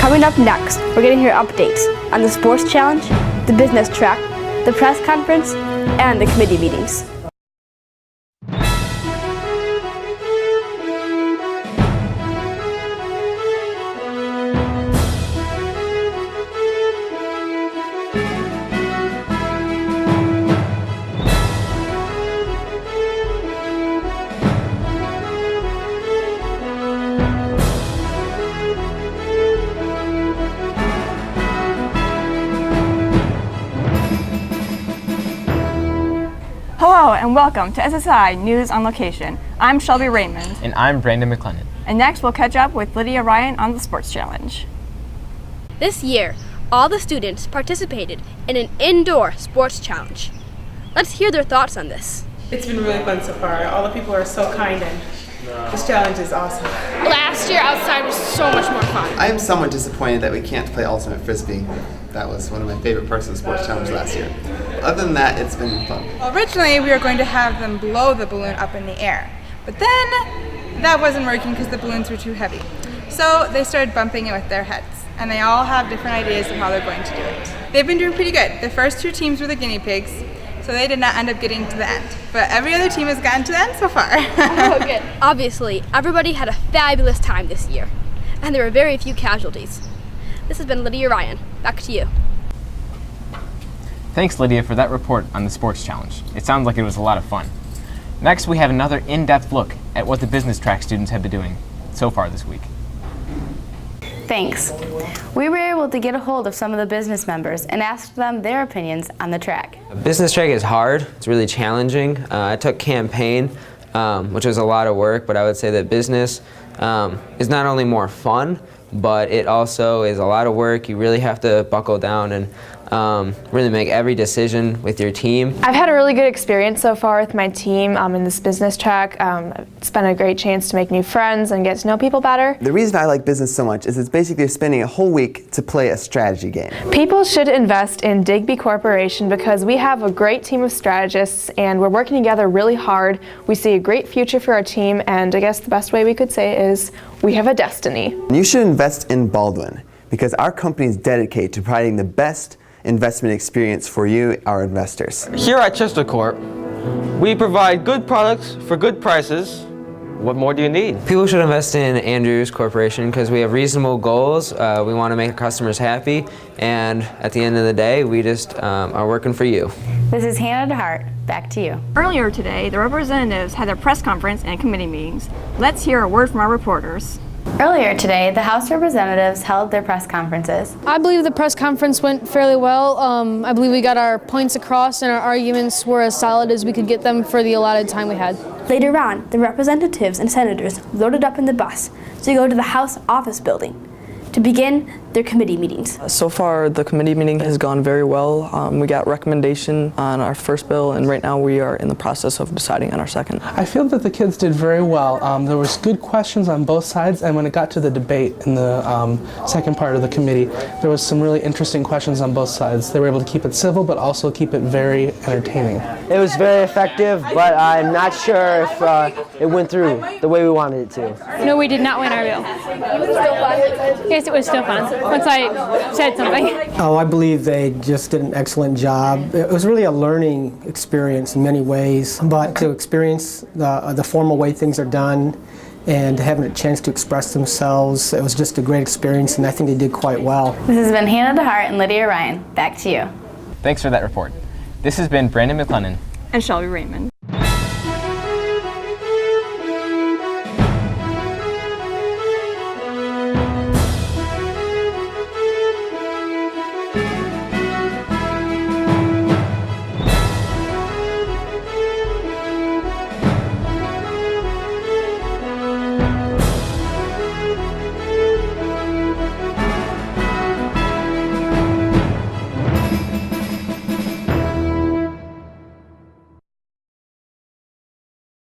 Coming up next, we're going to hear updates on the sports challenge, the business track, the press conference, and the committee meetings. Hello and welcome to SSI News on Location. I'm Shelby Raymond. And I'm Brandon McLennan. And next we'll catch up with Lydia Ryan on the Sports Challenge. This year, all the students participated in an indoor sports challenge. Let's hear their thoughts on this. It's been really fun so far. All the people are so kind and this challenge is awesome. Last year outside was so much more fun. I am somewhat disappointed that we can't play Ultimate Frisbee. That was one of my favorite parts of the sports challenge last year. Other than that, it's been fun. Well, originally we were going to have them blow the balloon up in the air, but then that wasn't working because the balloons were too heavy. So they started bumping it with their heads, and they all have different ideas of how they're going to do it. They've been doing pretty good. The first two teams were the guinea pigs, so they did not end up getting to the end. But every other team has gotten to the end so far. Oh, good. Obviously, everybody had a fabulous time this year, and there were very few casualties. This has been Lydia Ryan. Back to you. Thanks, Lydia, for that report on the sports challenge. It sounds like it was a lot of fun. Next, we have another in-depth look at what the business track students have been doing so far this week. Thanks. We were able to get a hold of some of the business members and asked them their opinions on the track. Business track is hard. It's really challenging. I took campaign, which was a lot of work, but I would say that business is not only more fun, but it also is a lot of work. You really have to buckle down and really make every decision with your team. I've had a really good experience so far with my team in this business track. It's been a great chance to make new friends and get to know people better. The reason I like business so much is it's basically spending a whole week to play a strategy game. People should invest in Digby Corporation because we have a great team of strategists and we're working together really hard. We see a great future for our team, and I guess the best way we could say it is we have a destiny. You should invest in Baldwin because our company is dedicated to providing the best investment experience for you, our investors. Here at Chester Corp, we provide good products for good prices. What more do you need? People should invest in Andrews Corporation because we have reasonable goals. We want to make our customers happy, and at the end of the day, we just are working for you. This is Hannah DeHart. Back to you. Earlier today, the representatives had their press conference and committee meetings. Let's hear a word from our reporters. Earlier today, the House representatives held their press conferences. I believe the press conference went fairly well. I believe we got our points across and our arguments were as solid as we could get them for the allotted time we had. Later on, the representatives and senators loaded up in the bus to go to the House office building to begin their committee meetings. So far, the committee meeting has gone very well. We got recommendation on our first bill, and right now we are in the process of deciding on our second. I feel that the kids did very well. There was good questions on both sides, and when it got to the debate in the second part of the committee, there was some really interesting questions on both sides. They were able to keep it civil, but also keep it very entertaining. It was very effective, but I'm not sure if it went through the way we wanted it to. No, we did not win our bill. Yes, it was still fun once I said something. Oh, I believe they just did an excellent job. It was really a learning experience in many ways, but to experience the formal way things are done and having a chance to express themselves, it was just a great experience, and I think they did quite well. This has been Hannah DeHart and Lydia Ryan. Back to you. Thanks for that report. This has been Brandon McLennan And Shelby Raymond.